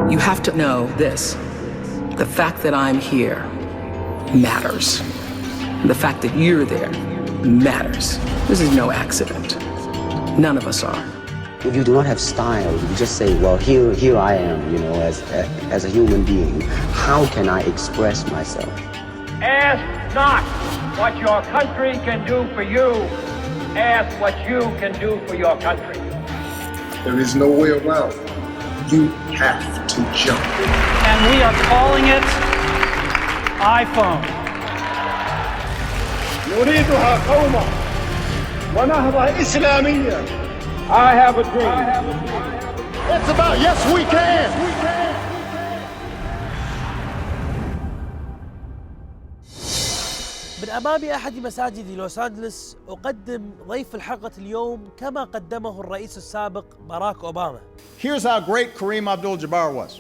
You have to know this. The fact that I'm here matters. The fact that you're there matters. This is no accident. None of us are. If you do not have style, you just say, well, here I am, as a human being. How can I express myself? Ask not what your country can do for you. Ask what you can do for your country. There is no way around it. You have to jump. And we are calling it iPhone. نريدها قومة ونهضة إسلامية. I have a dream. It's about yes we can. من أمام أحد مساجد لوس أنجلوس أقدم ضيف الحلقة اليوم كما قدمه الرئيس السابق باراك أوباما. Here's how great Kareem Abdul-Jabbar was.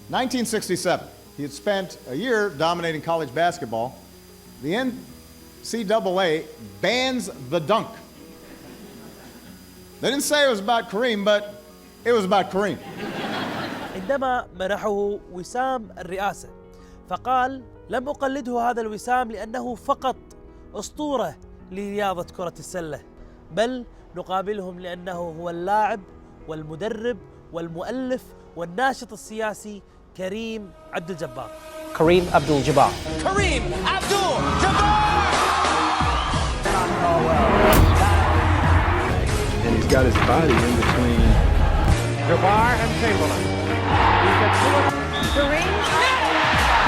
1967, he had spent a year dominating college basketball. The NCAA bans the dunk. They didn't say it was about Kareem, but it was about Kareem. عندما منحه وسام الرئاسة فقال لم أقلده هذا الوسام لأنه فقط أسطورة لرياضة كرة السلة، بل نقابلهم لأنه هو اللاعب والمدرب والمؤلف والناشط السياسي كريم عبدالجبار. كريم عبدالجبار. كريم عبدالجبار. And he's got his body in between Jabbar and Chamberlain. He gets to it. Kareem.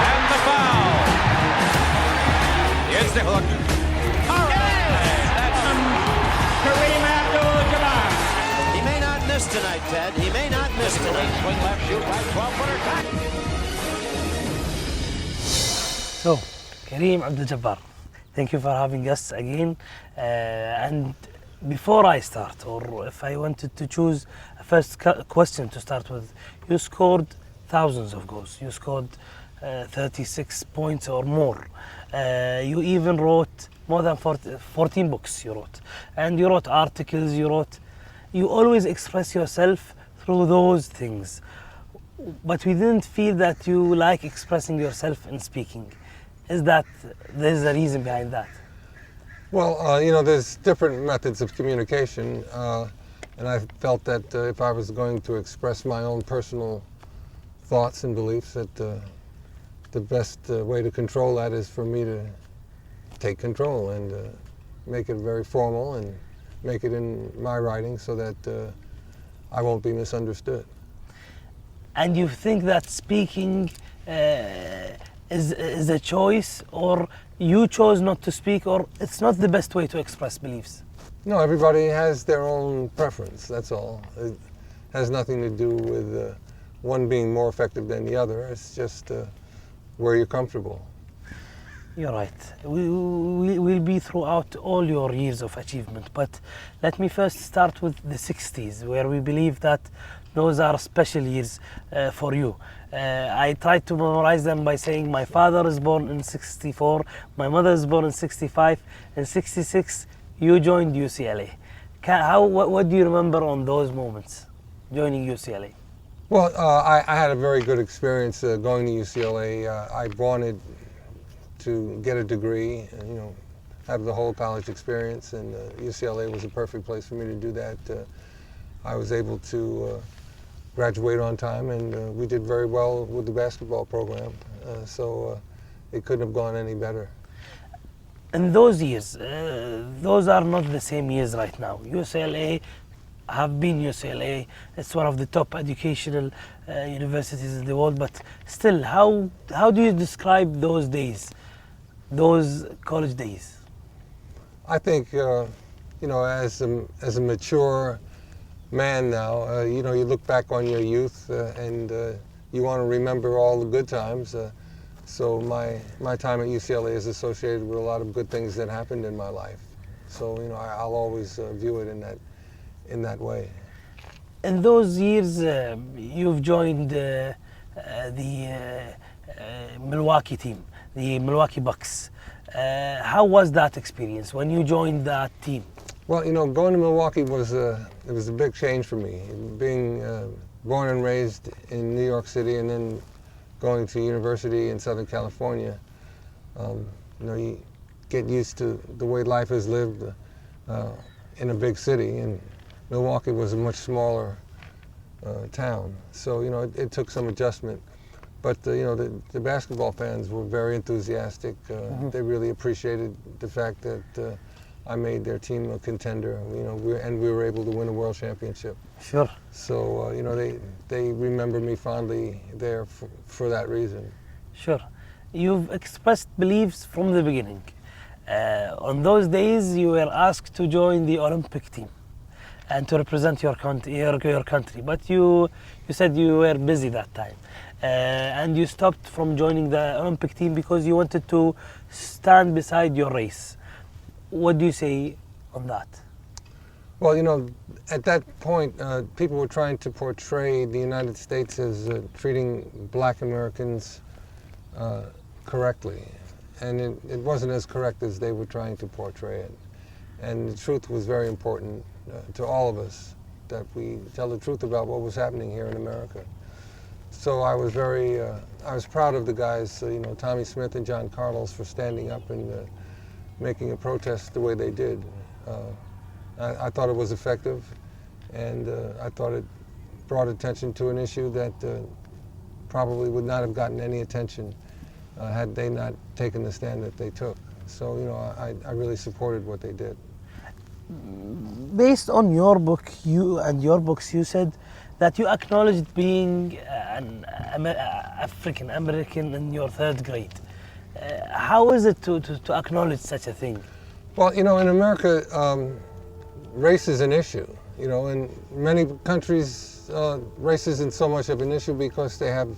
And the foul. Here's the hook. All right. That's Kareem Abdul-Jabbar. He may not miss tonight, Ted. He may not miss tonight. Swing left, shoot right, 12-footer. So, Kareem Abdul-Jabbar, thank you for having us again. And before I start, or if I wanted to choose a first question to start with, you scored thousands of goals. You scored 36 points or more. You even wrote more than 14 books you wrote. And you wrote articles, you always express yourself through those things. But we didn't feel that you like expressing yourself in speaking. There's a reason behind that? Well, there's different methods of communication, and I felt that if I was going to express my own personal thoughts and beliefs, that the best way to control that is for me to take control and make it very formal and make it in my writing so that I won't be misunderstood. And you think that speaking is a choice, or you chose not to speak, or it's not the best way to express beliefs? No, everybody has their own preference, that's all. It has nothing to do with one being more effective than the other. It's just where you're comfortable. You're right. We'll be throughout all your years of achievement, but let me first start with the 60s, where we believe that those are special years for you. I tried to memorize them by saying my father is born in 64, my mother is born in 65, in 66 you joined UCLA. What do you remember on those moments, joining UCLA? Well, I had a very good experience going to UCLA. I wanted to get a degree, and, have the whole college experience, and UCLA was a perfect place for me to do that. I was able to graduate on time, and we did very well with the basketball program, so it couldn't have gone any better. In those years, those are not the same years right now. UCLA have been UCLA. It's one of the top educational universities in the world, but still, how do you describe those days, those college days? I think, as a mature man now, you look back on your youth and you want to remember all the good times. So my time at UCLA is associated with a lot of good things that happened in my life. So I'll always view it in that way. In those years, you've joined the Milwaukee team, the Milwaukee Bucks. How was that experience when you joined that team? Well, going to Milwaukee was a big change for me. Being born and raised in New York City and then going to university in Southern California, you get used to the way life is lived in a big city, and Milwaukee was a much smaller town. So, it took some adjustment. But, the basketball fans were very enthusiastic. They really appreciated the fact that I made their team a contender, and we were able to win a world championship. Sure. So, they remember me fondly there for that reason. Sure. You've expressed beliefs from the beginning. On those days, you were asked to join the Olympic team and to represent your country. But you said you were busy that time. And you stopped from joining the Olympic team because you wanted to stand beside your race. What do you say on that? Well, at that point, people were trying to portray the United States as treating black Americans correctly. And it wasn't as correct as they were trying to portray it. And the truth was very important to all of us, that we tell the truth about what was happening here in America. So I was I was proud of the guys, Tommy Smith and John Carlos, for standing up and making a protest the way they did. I thought it was effective, and I thought it brought attention to an issue that probably would not have gotten any attention had they not taken the stand that they took. So, I really supported what they did. Based on your book, your books, you said that you acknowledged being an African American in your third grade. How is it to acknowledge such a thing? Well, in America, race is an issue. In many countries, race isn't so much of an issue because they have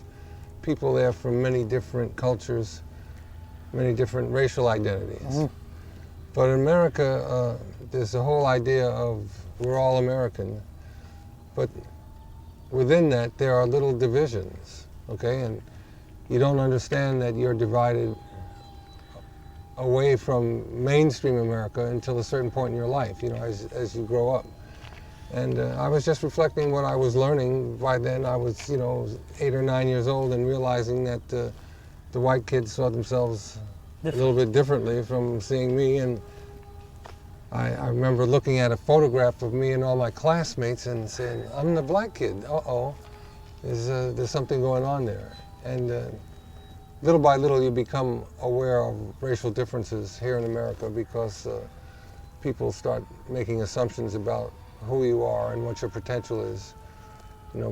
people there from many different cultures, many different racial identities. Mm-hmm. But in America, there's the whole idea of we're all American, but within that there are little divisions, okay? And you don't understand that you're divided away from mainstream America until a certain point in your life, as you grow up. And I was just reflecting what I was learning. By then I was, 8 or 9 years old, and realizing that the white kids saw themselves a little bit differently from seeing me. And I remember looking at a photograph of me and all my classmates and saying, I'm the black kid. Uh-oh, there's something going on there. And little by little you become aware of racial differences here in America, because people start making assumptions about who you are and what your potential is,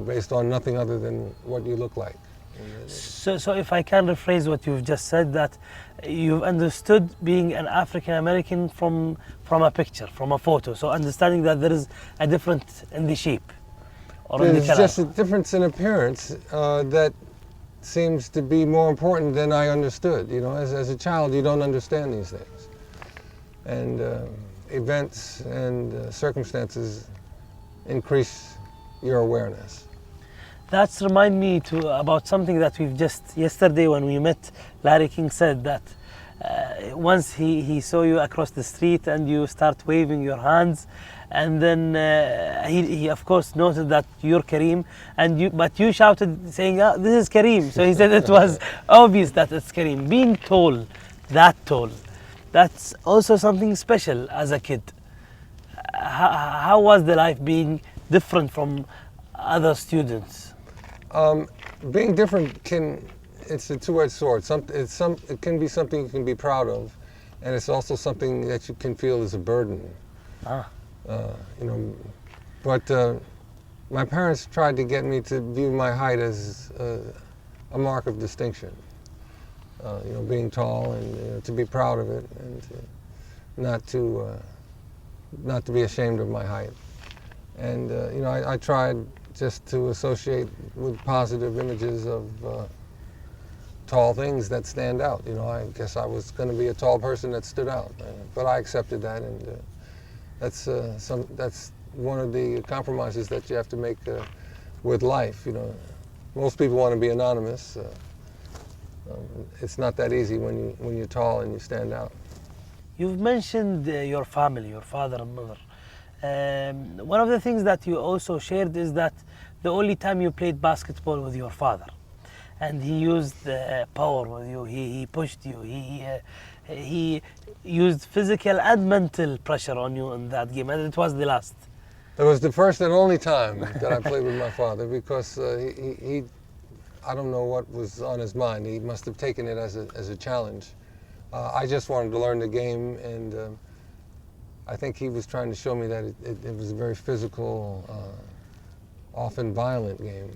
based on nothing other than what you look like. So if I can rephrase what you've just said, that you've understood being an African American from a picture, from a photo. So understanding that there is a difference in the shape or in the color. There's just a difference in appearance that seems to be more important than I understood. As a child, you don't understand these things. And events and circumstances increase your awareness. That's remind me about something that we've just yesterday when we met. Larry King said that once he saw you across the street and you start waving your hands, and then he of course noted that you're Kareem, but you shouted saying, this is Kareem. So he said it was obvious that it's Kareem. Being tall, that's also something special as a kid. How was the life being different from other students? Being different it's a two-edged sword. It can be something you can be proud of, and it's also something that you can feel is a burden. But my parents tried to get me to view my height as a mark of distinction. Being tall, and to be proud of it, and not to be ashamed of my height. And I tried just to associate with positive images of tall things that stand out. I guess I was going to be a tall person that stood out, but I accepted that, and that's one of the compromises that you have to make with life. Most people want to be anonymous. It's not that easy when you're tall and you stand out. You've mentioned your family, your father and mother. One of the things that you also shared is that the only time you played basketball with your father, and he used power with you. He pushed you. He used physical and mental pressure on you in that game, and it was the last. It was the first and only time that I played with my father, because he I don't know what was on his mind. He must have taken it as a challenge. I just wanted to learn the game, and I think he was trying to show me that it was a very physical, often violent game.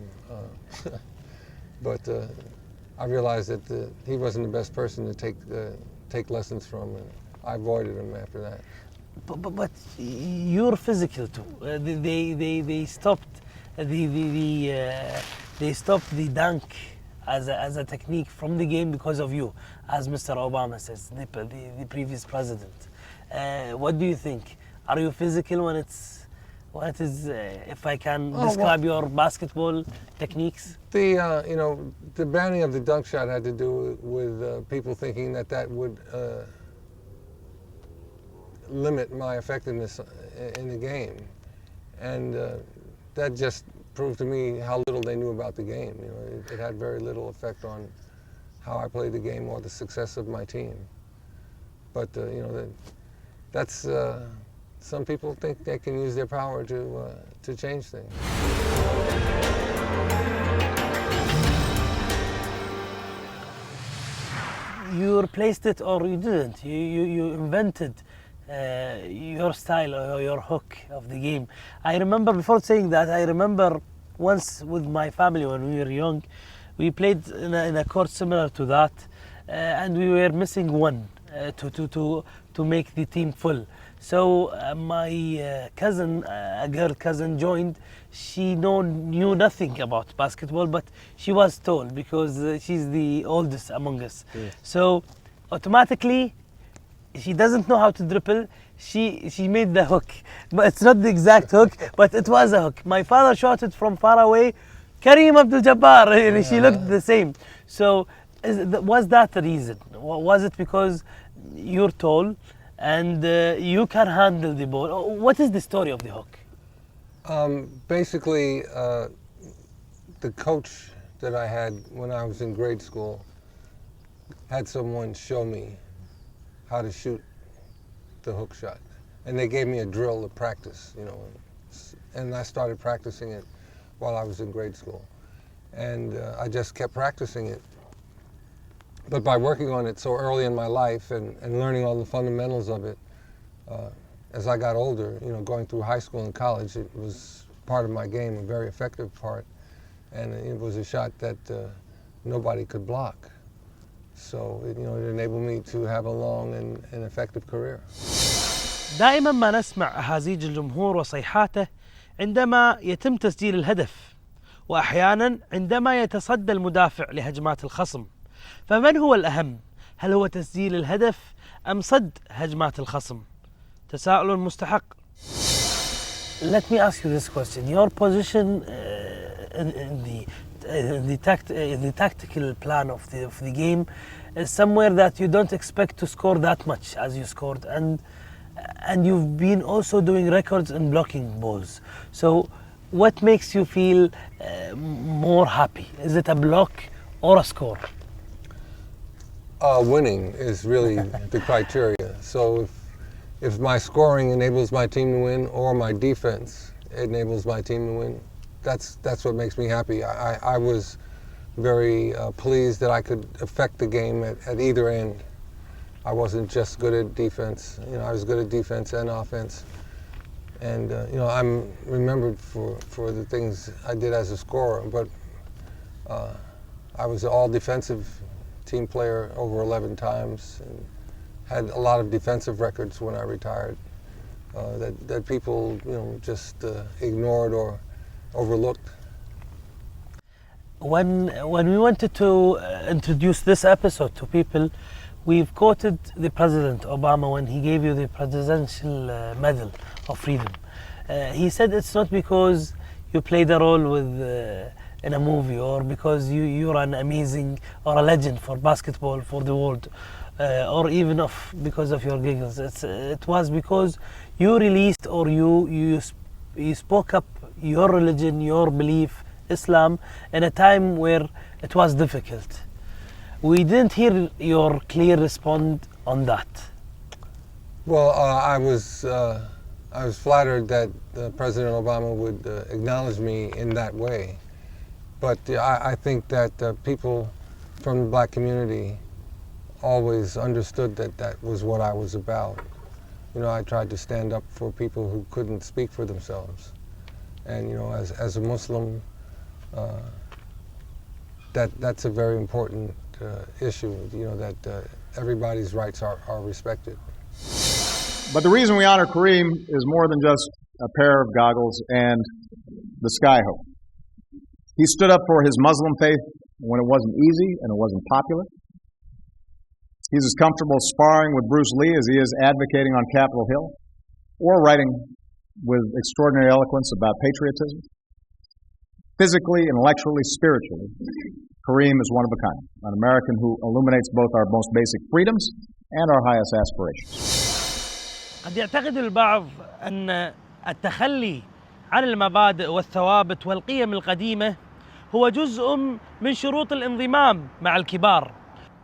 But I realized that he wasn't the best person to take lessons from, and I avoided him after that. But you're physical too. They stopped they stopped the dunk as a technique from the game because of you, as Mr. Obama says, the previous president. What do you think? Are you physical when it is? If I can describe your basketball techniques. The banning of the dunk shot had to do with people thinking that would limit my effectiveness in the game, and that just proved to me how little they knew about the game. It had very little effect on how I played the game or the success of my team. But that's some people think they can use their power to change things. You replaced it or you didn't. You invented your style or your hook of the game. I remember, before saying that, I remember once with my family when we were young, we played in a court similar to that, and we were missing one to make the team full. So my cousin, a girl cousin, joined. She knew nothing about basketball, but she was tall because she's the oldest among us. Yeah. So automatically, she doesn't know how to dribble. She made the hook, but it's not the exact hook, but it was a hook. My father shot it from far away, Kareem Abdul-Jabbar, and she looked the same. So was that the reason? Was it because you're tall and you can handle the ball? What is the story of the hook? Basically, the coach that I had when I was in grade school had someone show me how to shoot the hook shot, and they gave me a drill to practice, and I started practicing it while I was in grade school, and I just kept practicing it. But by working on it so early in my life and learning all the fundamentals of it, as I got older, going through high school and college, it was part of my game, a very effective part, and it was a shot that nobody could block. So it enabled me to have a long and effective career. دائما ما نسمع أهازيج الجمهور وصيحاته عندما يتم تسجيل الهدف، وأحيانا عندما يتصدى المدافع لهجمات الخصم. فمن هو الأهم؟ هل هو تسجيل الهدف أم صد هجمات الخصم؟ تساؤل مستحق. Let me ask you this question. Your position in the tactical plan of the game is somewhere that you don't expect to score that much as you scored, and you've been also doing records in blocking balls. So what makes you feel more happy? Is it a block or a score? Winning is really the criteria. So if my scoring enables my team to win, or my defense enables my team to win, that's what makes me happy. I was very pleased that I could affect the game at either end. I wasn't just good at defense. I was good at defense and offense. And I'm remembered for the things I did as a scorer, but I was an all defensive team player over 11 times, and had a lot of defensive records when I retired that people just ignored or overlooked. When we wanted to introduce this episode to people, we've quoted the President Obama when he gave you the Presidential Medal of Freedom. He said it's not because you played a role in a movie, or because you're an amazing or a legend for basketball for the world, or even because of your giggles. It was because you released, or you spoke up your religion, your belief, Islam, in a time where it was difficult. We didn't hear your clear response on that. Well, I was flattered that President Obama would acknowledge me in that way. But I think that people from the black community always understood that that was what I was about. You know, I tried to stand up for people who couldn't speak for themselves. And, you know, as a Muslim, that's a very important issue, you know, that everybody's rights are respected. But the reason we honor Kareem is more than just a pair of goggles and the skyhook. He stood up for his Muslim faith when it wasn't easy and it wasn't popular. He's as comfortable sparring with Bruce Lee as he is advocating on Capitol Hill or writing with extraordinary eloquence about patriotism. Physically, intellectually, spiritually, Kareem is one of a kind, an American who illuminates both our most basic freedoms and our highest aspirations. قد يعتقد البعض أن التخلي عن المبادئ والثوابت والقيم القديمة هو جزء من شروط الانضمام مع الكبار،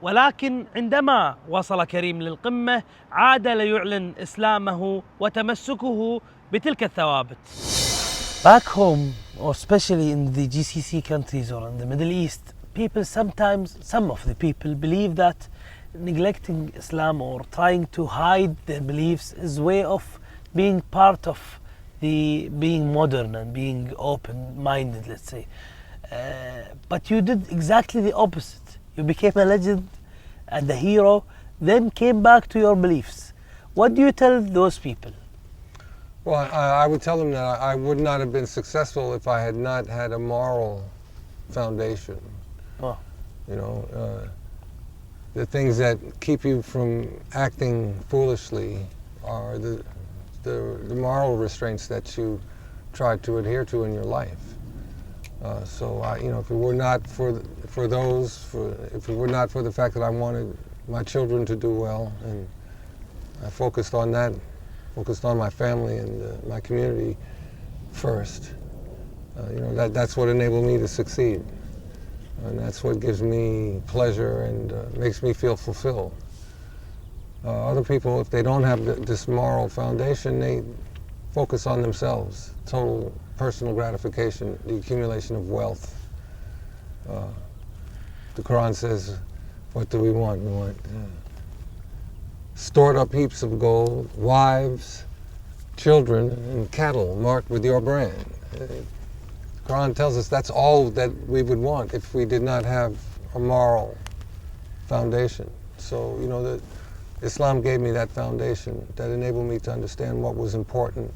ولكن عندما وصل كريم للقمة عاد ليعلن إسلامه وتمسكه بتلك الثوابت. Back home, or especially in the GCC countries or in the Middle East, people sometimes, some of the people believe that neglecting Islam or trying to hide their beliefs is a way of being part of the being modern and being open-minded, let's say. But you did exactly the opposite. You became a legend and a hero, then came back to your beliefs. What do you tell those people? Well, I would tell them that I would not have been successful if I had not had a moral foundation. Oh. You know, the things that keep you from acting foolishly are the moral restraints that you try to adhere to in your life. You know, if it were not for those, if it were not for the fact that I wanted my children to do well, and I focused on that, focused on my family and my community first. You know, that's what enabled me to succeed. And that's what gives me pleasure and makes me feel fulfilled. Other people, if they don't have this moral foundation, they focus on themselves, total personal gratification, the accumulation of wealth. The Quran says, what do we want? We want stored up heaps of gold, wives, children, and cattle marked with your brand. The Quran tells us that's all that we would want if we did not have a moral foundation. So, you know, Islam gave me that foundation that enabled me to understand what was important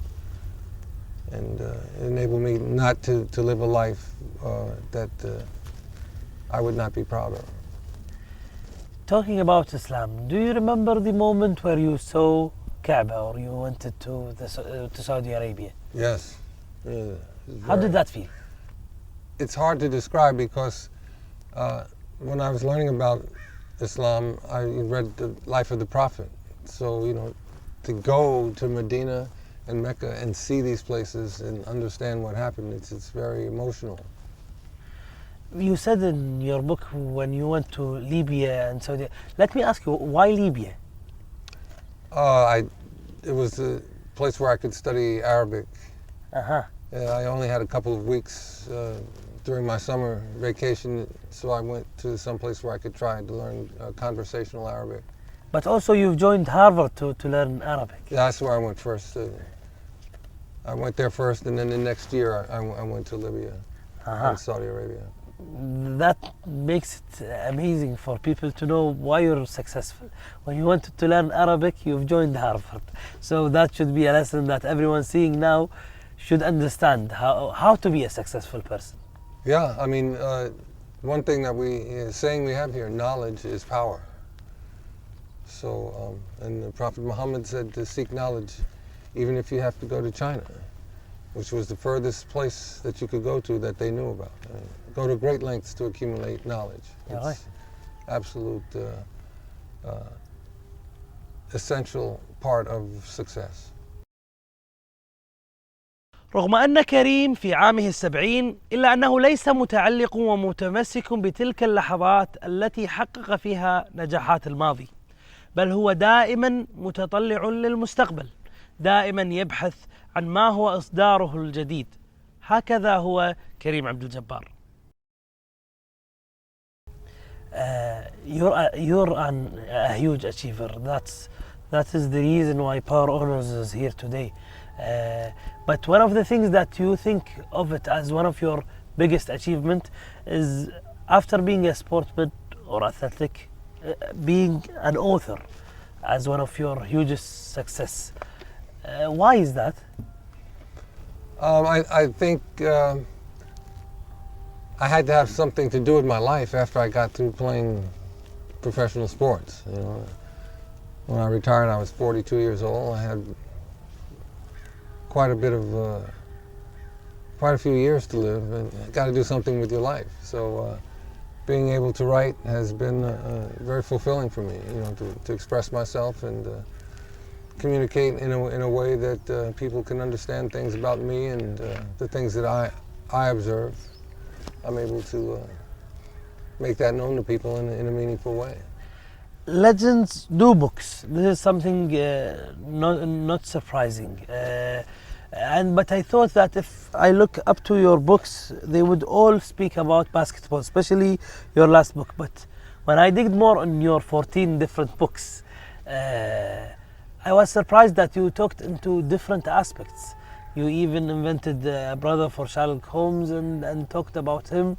and enabled me not to live a life that I would not be proud of. Talking about Islam, do you remember the moment where you saw Kaaba or you went to Saudi Arabia? Yes. How did that feel? It's hard to describe because when I was learning about Islam, I read the life of the Prophet. So, you know, to go to Medina and Mecca and see these places and understand what happened, it's very emotional. You said in your book when you went to Libya and Saudi. Let me ask you, why Libya? It was a place where I could study Arabic. Uh-huh. I only had a couple of weeks during my summer vacation, so I went to some place where I could try to learn conversational Arabic. But also you've joined Harvard to learn Arabic. Yeah, that's where I went first. I went there first, and then the next year I went to Libya and Saudi Arabia. That makes it amazing for people to know why you're successful. When you wanted to learn Arabic, you've joined Harvard. So that should be a lesson that everyone seeing now should understand how to be a successful person. Yeah, I mean, one thing that saying we have here, knowledge is power. So, and the Prophet Muhammad said to seek knowledge, even if you have to go to China, which was the furthest place that you could go to that they knew about. Go to great lengths to accumulate knowledge. Yeah, it's right. Absolute essential part of success. رغم أن كريم في عامه 70 إلا أنه ليس متعلق ومتمسك بتلك اللحظات التي حقق فيها نجاحات الماضي، بل هو دائما متطلع للمستقبل، دائما يبحث عن ما هو إصداره الجديد. هكذا هو كريم عبدالجبار. You're a huge achiever. That is the reason why Power Owners is here today. But one of the things that you think of it as one of your biggest achievement is after being a sportsman or athletic, being an author as one of your hugest success. Why is that? I think I had to have something to do with my life after I got through playing professional sports. You know, when I retired, I was 42 years old. I had quite a few years to live, and got to do something with your life. So being able to write has been very fulfilling for me. You know, to express myself and communicate in a way that people can understand things about me and the things that I observe. I'm able to make that known to people in a meaningful way. Legends do books. This is something not surprising. But I thought that if I look up to your books, they would all speak about basketball, especially your last book. But when I digged more on your 14 different books, I was surprised that you talked into different aspects. You even invented a brother for Sherlock Holmes and talked about him.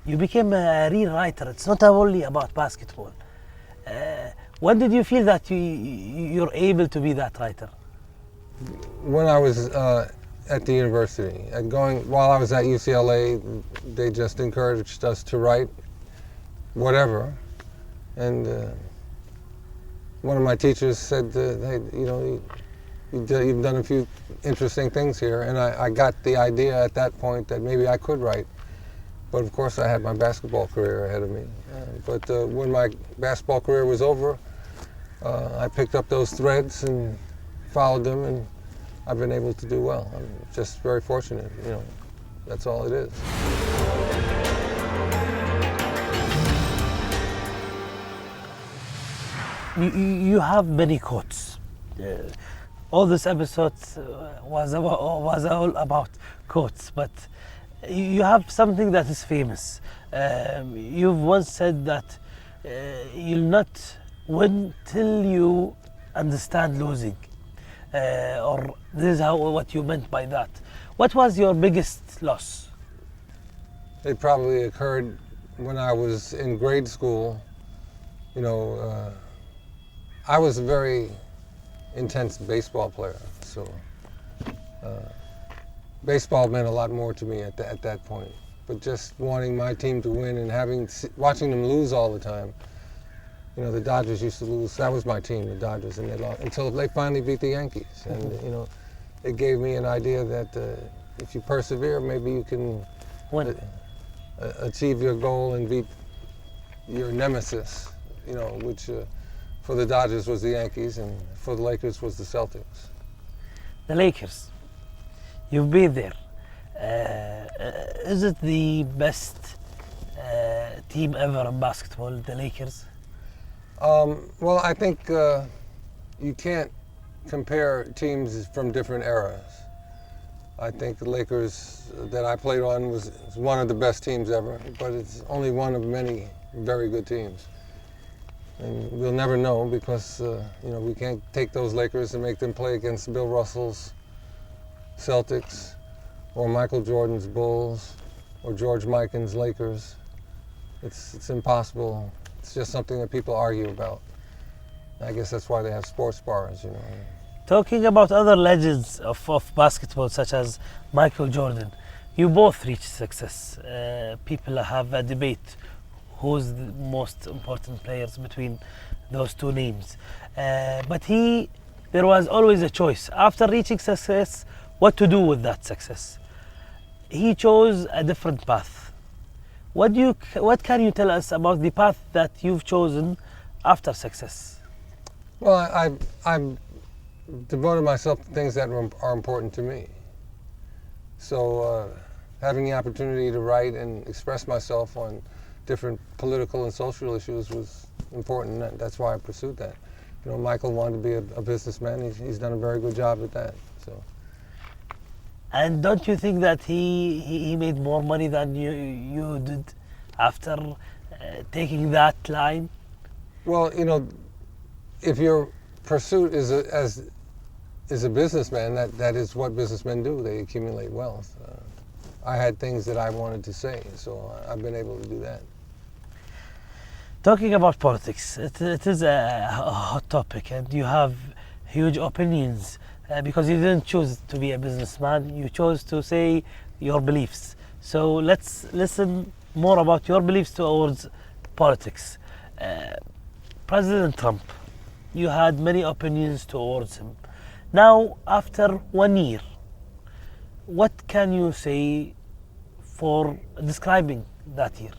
You became a real writer. It's not only about basketball. When did you feel that you're able to be that writer? When I was at the university, while I was at UCLA, they just encouraged us to write whatever. And one of my teachers said, hey, you know, you've done a few interesting things here. And I got the idea at that point that maybe I could write. But of course I had my basketball career ahead of me. But when my basketball career was over, I picked up those threads and followed them, and I've been able to do well. I'm just very fortunate, you know, that's all it is. You have many quotes. All this episode was all about quotes, but you have something that is famous. You've once said that you'll not win till you understand losing, or this is what you meant by that. What was your biggest loss? It probably occurred when I was in grade school. You know, I was a very intense baseball player, so baseball meant a lot more to me at that point. But just wanting my team to win and watching them lose all the time. You know, the Dodgers used to lose. That was my team, the Dodgers, and they lost until they finally beat the Yankees. And you know, it gave me an idea that if you persevere, maybe you can achieve your goal and beat your nemesis. You know, which for the Dodgers was the Yankees, and for the Lakers was the Celtics. The Lakers. You've been there. Is it the best team ever in basketball, the Lakers? Well, I think you can't compare teams from different eras. I think the Lakers that I played on was one of the best teams ever, but it's only one of many very good teams. And we'll never know because you know, we can't take those Lakers and make them play against Bill Russell's Celtics, or Michael Jordan's Bulls, or George Mikan's Lakers. It's impossible. It's just something that people argue about. I guess that's why they have sports bars, you know. Talking about other legends of basketball, such as Michael Jordan, you both reached success. People have a debate who's the most important players between those two names. But there was always a choice. After reaching success, what to do with that success? He chose a different path. What can you tell us about the path that you've chosen after success? Well, I've devoted myself to things that are important to me. So having the opportunity to write and express myself on different political and social issues was important. That's why I pursued that. You know, Michael wanted to be a businessman. He's done a very good job at that. So. And don't you think that he made more money than you did after taking that line? Well, you know, if your pursuit is a businessman, that is what businessmen do. They accumulate wealth. I had things that I wanted to say, so I've been able to do that. Talking about politics, it is a hot topic, and you have huge opinions because you didn't choose to be a businessman. You chose to say your beliefs. So let's listen more about your beliefs towards politics. President Trump, you had many opinions towards him. Now, after 1 year, what can you say for describing that year?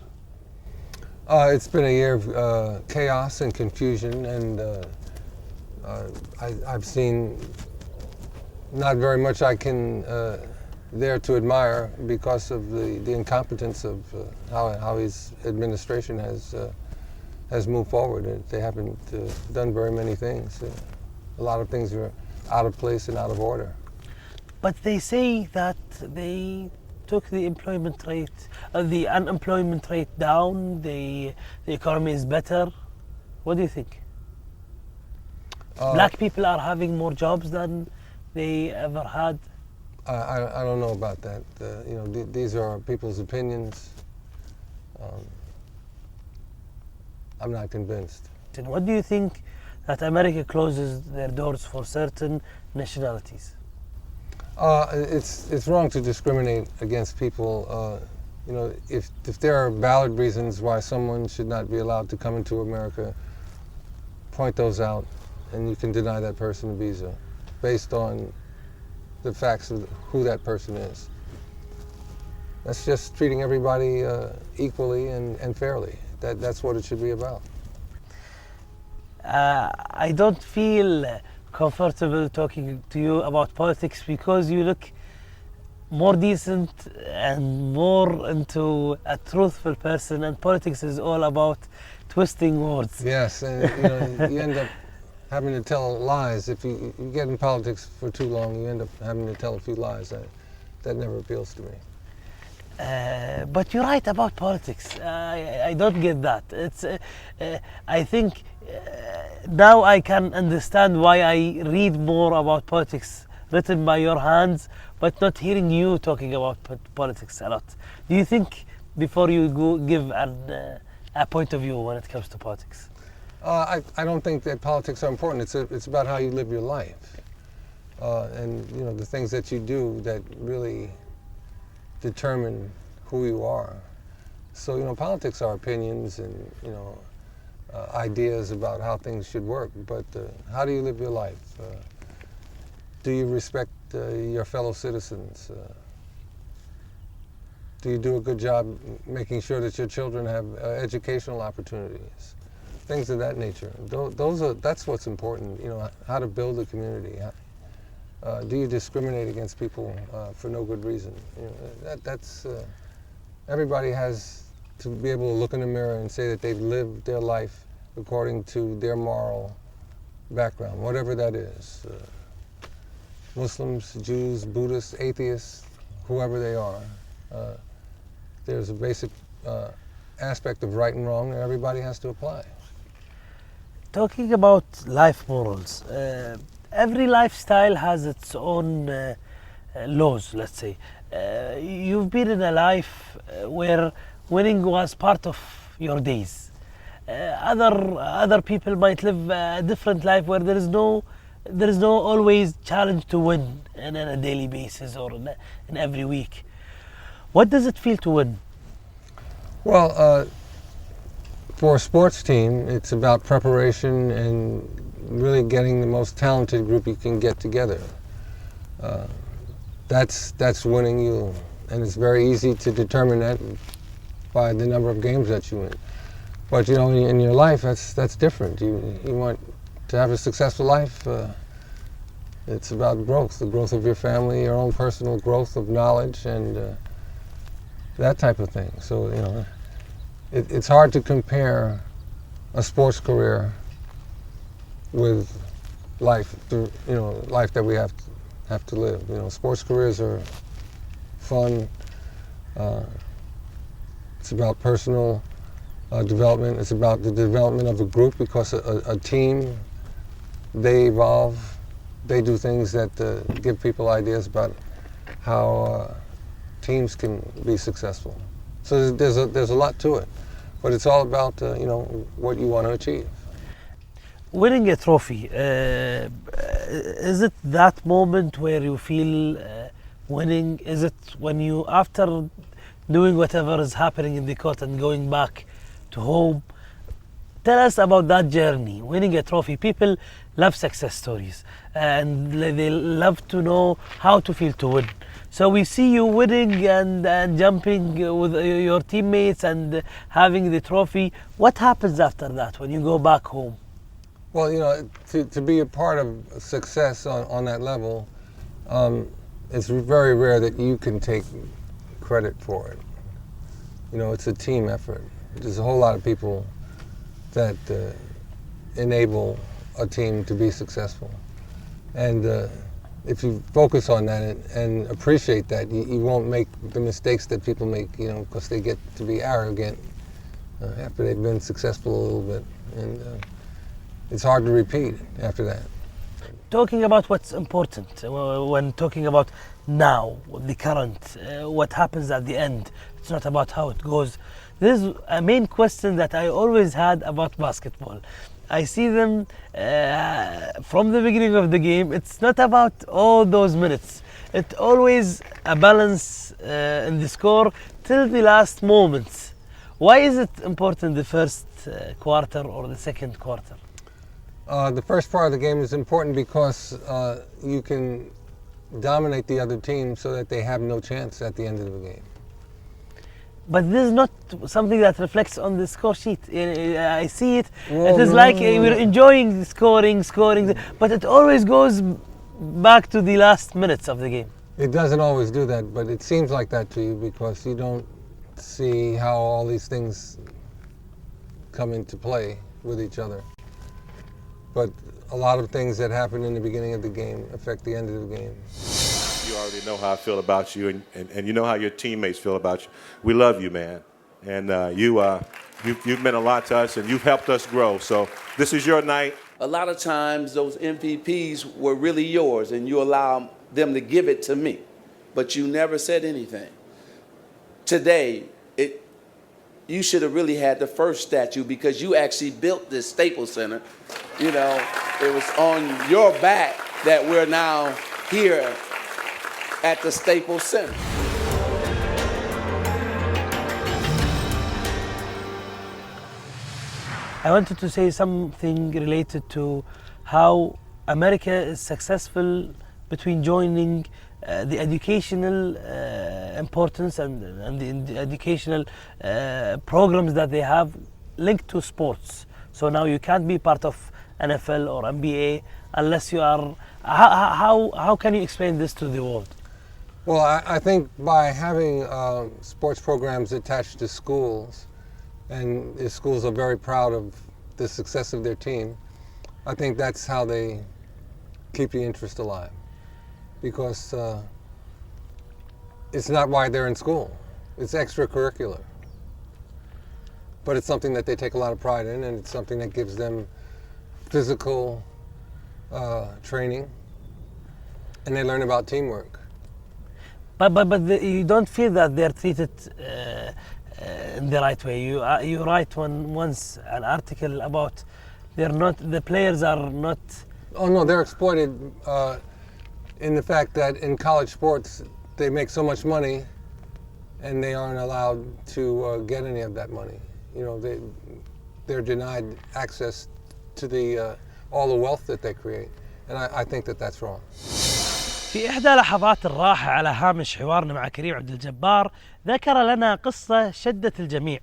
It's been a year of chaos and confusion, and I've seen not very much I can there to admire because of the incompetence of how his administration has moved forward. They haven't done very many things. A lot of things are out of place and out of order. But they say that they took the employment rate, the unemployment rate down. The economy is better. What do you think? Black people are having more jobs than they ever had. I don't know about that. You know, these are people's opinions. I'm not convinced. And what do you think that America closes their doors for certain nationalities? It's wrong to discriminate against people. You know, if there are valid reasons why someone should not be allowed to come into America, point those out, and you can deny that person a visa based on the facts of who that person is. That's just treating everybody equally and fairly. That's what it should be about. I don't feel comfortable talking to you about politics because you look more decent and more into a truthful person, and politics is all about twisting words. Yes, and you know, you end up having to tell lies. If you get in politics for too long, you end up having to tell a few lies. That never appeals to me. But you're right about politics. I don't get that. I think now I can understand why I read more about politics written by your hands, but not hearing you talking about politics a lot. Do you think before you give a point of view when it comes to politics? I don't think that politics are important. It's about how you live your life, and you know, the things that you do that really determine who you are. So, you know, politics are opinions and, you know, ideas about how things should work, but how do you live your life? Do you respect your fellow citizens? Do you do a good job making sure that your children have educational opportunities? Things of that nature. That's what's important, you know, how to build a community. Do you discriminate against people for no good reason? You know, that's everybody has to be able to look in the mirror and say that they've lived their life according to their moral background, whatever that is. Muslims, Jews, Buddhists, atheists, whoever they are. There's a basic aspect of right and wrong that everybody has to apply. Talking about life morals, every lifestyle has its own laws, let's say. You've been in a life where winning was part of your days. Other people might live a different life where there is no always challenge to win on a daily basis or in every week. What does it feel to win? Well, for a sports team, it's about preparation and really getting the most talented group you can get together. That's winning you, and it's very easy to determine that by the number of games that you win. But you know, in your life, that's different. You want to have a successful life. It's about growth, the growth of your family, your own personal growth of knowledge, and that type of thing. So, you know, it's hard to compare a sports career with life, life that we have to live. You know, sports careers are fun. It's about personal development. It's about the development of a group, because a team, they evolve. They do things that give people ideas about how teams can be successful. So there's a lot to it, but it's all about what you want to achieve. Winning a trophy, is it that moment where you feel winning? Is it when you, after doing whatever is happening in the court and going back to home? Tell us about that journey, winning a trophy. People love success stories and they love to know how to feel to win. So we see you winning and jumping with your teammates and having the trophy. What happens after that when you go back home? Well, you know, to be a part of success on that level, it's very rare that you can take credit for it. You know, it's a team effort. There's a whole lot of people that enable a team to be successful. And if you focus on that and appreciate that, you won't make the mistakes that people make, you know, because they get to be arrogant after they've been successful a little bit. And it's hard to repeat after that. Talking about what's important, when talking about now, the current, what happens at the end, it's not about how it goes. This is a main question that I always had about basketball. I see them from the beginning of the game. It's not about all those minutes. It's always a balance in the score till the last moments. Why is it important the first quarter or the second quarter? The first part of the game is important because you can dominate the other team so that they have no chance at the end of the game. But this is not something that reflects on the score sheet. I see it. It is like we're enjoying the scoring, but it always goes back to the last minutes of the game. It doesn't always do that, but it seems like that to you because you don't see how all these things come into play with each other. But a lot of things that happen in the beginning of the game affect the end of the game. You already know how I feel about you, and you know how your teammates feel about you. We love you, man, and you've meant a lot to us, and you've helped us grow. So this is your night. A lot of times those MVPs were really yours, and you allow them to give it to me, but you never said anything. Today, you should have really had the first statue because you actually built this Staples Center. You know, it was on your back that we're now here at the Staples Center. I wanted to say something related to how America is successful between joining the educational importance and the educational programs that they have linked to sports. So now you can't be part of NFL or NBA unless you are. How can you explain this to the world? Well, I think by having sports programs attached to schools, and the schools are very proud of the success of their team, I think that's how they keep the interest alive. Because it's not why they're in school. It's extracurricular. But it's something that they take a lot of pride in, and it's something that gives them physical training, and they learn about teamwork. But you don't feel that they're treated in the right way. You write once an article about the players are not. Oh no, they're exploited in the fact that in college sports they make so much money, and they aren't allowed to get any of that money. You know, they're denied access to all the wealth that they create, and I think that that's wrong. في إحدى لحظات الراحة على هامش حوارنا مع كريم عبدالجبار ذكر لنا قصة شدت الجميع،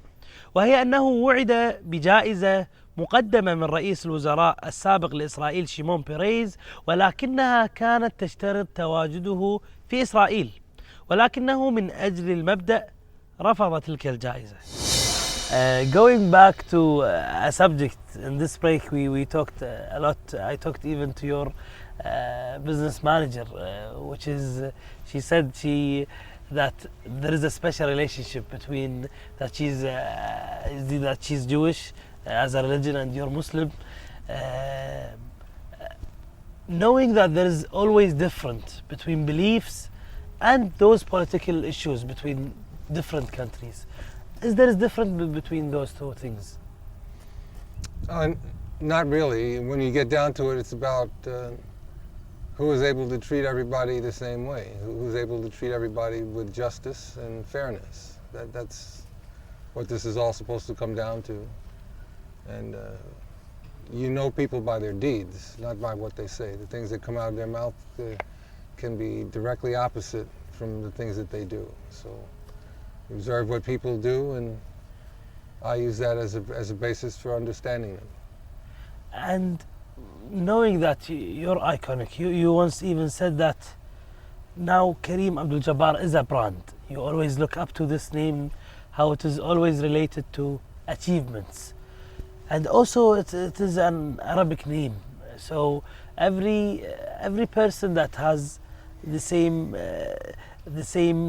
وهي أنه وعد بجائزة مقدمة من رئيس الوزراء السابق لإسرائيل شيمون بيريز، ولكنها كانت تشترط تواجده في إسرائيل، ولكنه من أجل المبدأ رفض تلك الجائزة. Going back to a subject in this break, we talked a lot. I talked even to your business manager, which is she said that there is a special relationship between that she's Jewish as a religion and you're Muslim. Knowing that there is always different between beliefs and those political issues between different countries. Is there a difference between those two things? Not really. When you get down to it, it's about who is able to treat everybody the same way, who's able to treat everybody with justice and fairness. That's what this is all supposed to come down to. And you know people by their deeds, not by what they say. The things that come out of their mouth can be directly opposite from the things that they do. So observe what people do, and I use that as a basis for understanding them. And knowing that you're iconic, you once even said that now Kareem Abdul-Jabbar is a brand. You always look up to this name, how it is always related to achievements. And also it is an Arabic name. So every person that has the same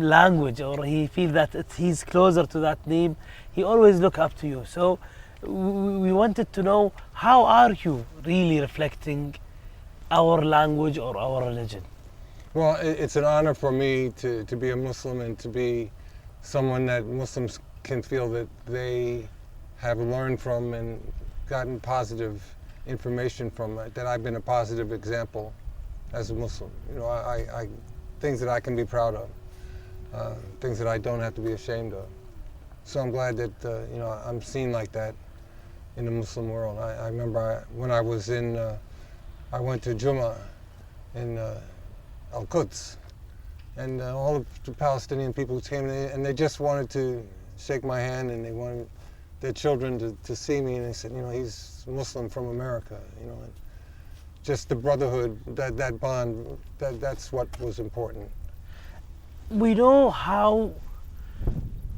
language, or he feels that he's closer to that name, he always look up to you. So we wanted to know, how are you really reflecting our language or our religion? Well, it's an honor for me to be a Muslim and to be someone that Muslims can feel that they have learned from and gotten positive information from, that I've been a positive example as a Muslim. You know, I things that I can be proud of, things that I don't have to be ashamed of. So I'm glad that you know, I'm seen like that in the Muslim world. I remember when I was in, I went to Jummah in Al-Quds, and all of the Palestinian people came in, and they just wanted to shake my hand, and they wanted their children to see me, and they said, you know, he's Muslim from America, you know. And just the brotherhood, that bond, that's what was important. We know how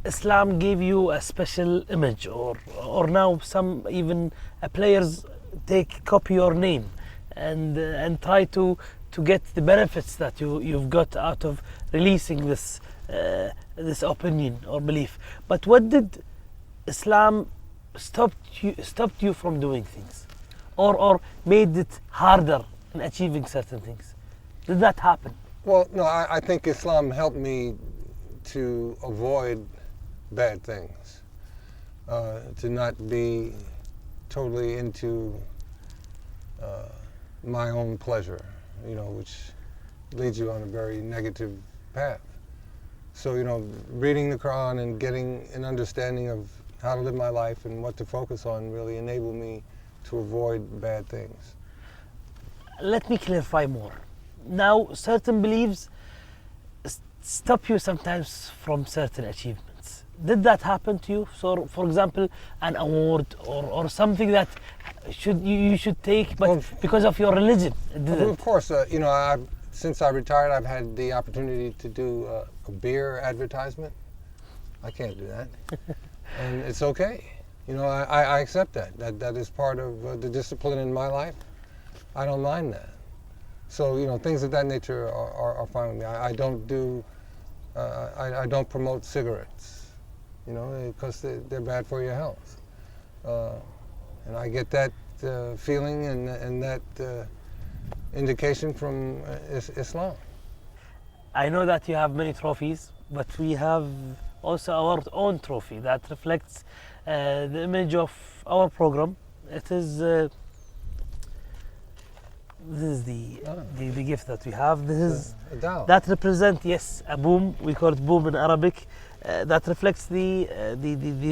Islam gave you a special image, or now some even players copy your name and try to get the benefits that you've got out of releasing this opinion or belief. But what did Islam stopped you from doing things, or made it harder in achieving certain things? Did that happen? Well, no, I think Islam helped me to avoid bad things, to not be totally into my own pleasure, you know, which leads you on a very negative path. So, you know, reading the Quran and getting an understanding of how to live my life and what to focus on really enabled me to avoid bad things. Let me clarify more. Now, certain beliefs stop you sometimes from certain achievements. Did that happen to you? So, for example, an award or something that you should take, but because of your religion, it didn't. Of course, you know, since I retired, I've had the opportunity to do a beer advertisement. I can't do that, and it's okay. You know, I accept that. That is part of the discipline in my life. I don't mind that. So, you know, things of that nature are fine with me. I don't do, I don't promote cigarettes, you know, because they're bad for your health. And I get that feeling and that indication from Islam. I know that you have many trophies, but we have also our own trophy that reflects the image of our program. It is this is the gift that we have. This is that represents, yes, a boom. We call it boom in Arabic. That reflects the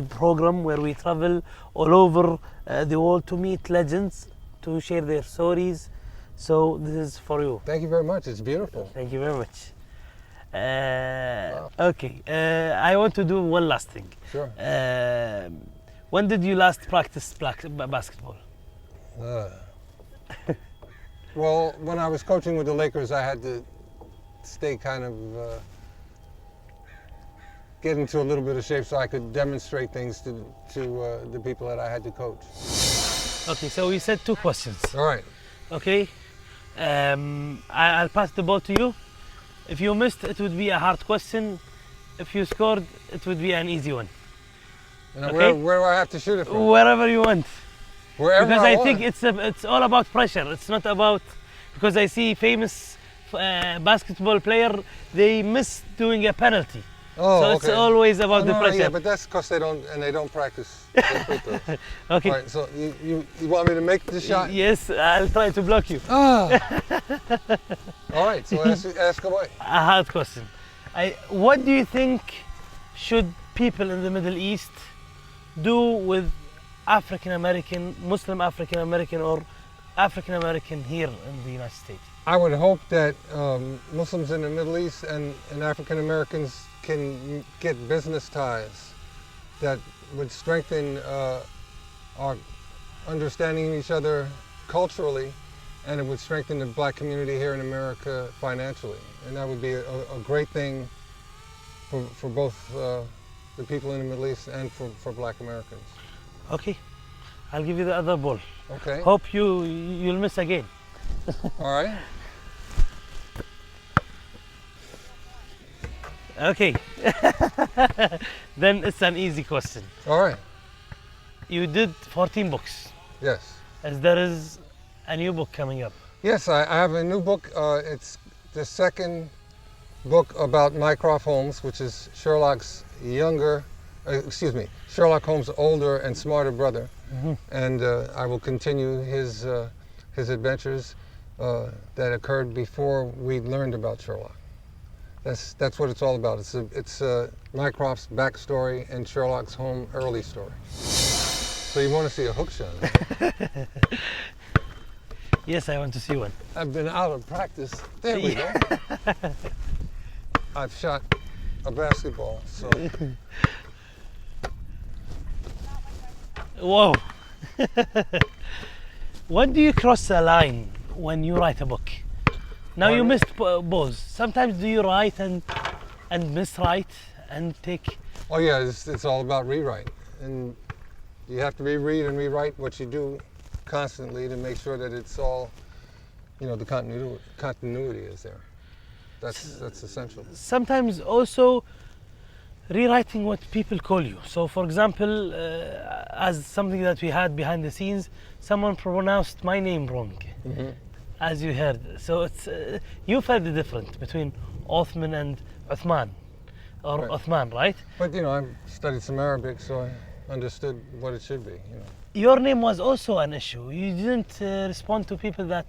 program where we travel all over the world to meet legends, to share their stories. So this is for you. Thank you very much. It's beautiful. Thank you very much. Wow. Okay, I want to do one last thing. Sure. When did you last practice basketball? Well, when I was coaching with the Lakers, I had to stay kind of get into a little bit of shape so I could demonstrate things to the people that I had to coach. Okay, so we said 2 questions. All right. Okay, I'll pass the ball to you. If you missed, it would be a hard question. If you scored, it would be an easy one. And okay? Where do I have to shoot it from? Wherever you want. Wherever because I think want. it's all about pressure. It's not about, because I see famous basketball player, they miss doing a penalty. Oh, so it's okay. always about the pressure. Yeah, but that's because they don't practice. Okay. All right, so you want me to make the shot? Yes, I'll try to block you. Ah. All right, so ask away. A hard question. What do you think should people in the Middle East do with African American, Muslim African American, or African American here in the United States? I would hope that Muslims in the Middle East and African Americans can get business ties that would strengthen our understanding each other culturally, and it would strengthen the black community here in America financially. And that would be a great thing for both the people in the Middle East and for black Americans. Okay, I'll give you the other ball. Okay. Hope you'll miss again. All right. Okay. Then it's an easy question. All right. You did 14 books. Yes. As there is a new book coming up. Yes, I have a new book. It's the second book about Mycroft Holmes, which is Sherlock's Sherlock Holmes' older and smarter brother. Mm-hmm. And I will continue his adventures that occurred before we learned about Sherlock. That's what it's all about. It's Mycroft's backstory and Sherlock's Holmes' early story. So you want to see a hook shot? Yes, I want to see one. I've been out of practice. There we go. I've shot a basketball, so. Whoa. When do you cross a line when you write a book? Now you missed balls. Sometimes do you write and miswrite and take? Oh yeah, it's all about rewrite, and you have to reread and rewrite what you do constantly to make sure that it's all, the continuity is there. That's essential. Sometimes also rewriting what people call you. So for example, as something that we had behind the scenes, someone pronounced my name wrong. Mm-hmm. As you heard. So it's you felt the difference between Othman and Uthman, or right. Uthman, right? But I studied some Arabic, so I understood what it should be. Your name was also an issue. You didn't respond to people that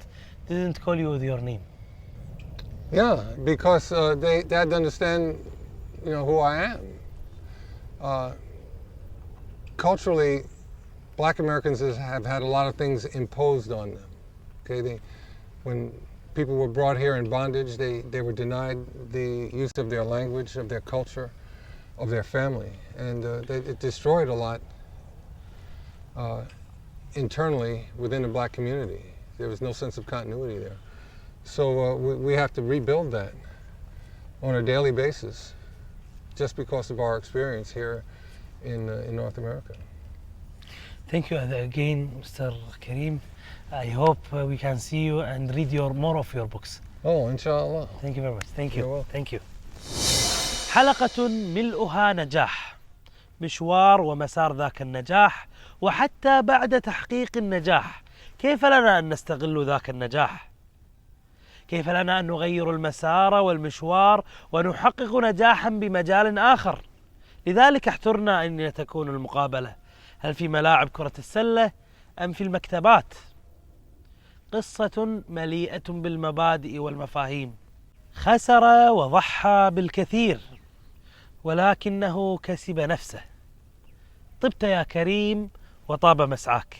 didn't call you with your name. Yeah, because they had to understand, who I am. Culturally, black Americans have had a lot of things imposed on them. Okay, when people were brought here in bondage, they were denied the use of their language, of their culture, of their family, and it destroyed a lot internally within the black community. There was no sense of continuity there. So we have to rebuild that on a daily basis, just because of our experience here in North America. Thank you again, Mr. Kareem. I hope we can see you and read more of your books. Oh, inshallah. Thank you very much. Thank you. You're welcome. Thank you. حلقة ملؤها نجاح، مشوار ومسار ذاك النجاح، وحتى بعد تحقيق النجاح كيف لنا أن نستغل ذاك النجاح؟ كيف لنا أن نغير المسار والمشوار ونحقق نجاحا بمجال آخر؟ لذلك احترنا أن تكون المقابلة، هل في ملاعب كرة السلة أم في المكتبات؟ قصة مليئة بالمبادئ والمفاهيم. خسر وضحى بالكثير ولكنه كسب نفسه. طبت يا كريم وطاب مسعاك.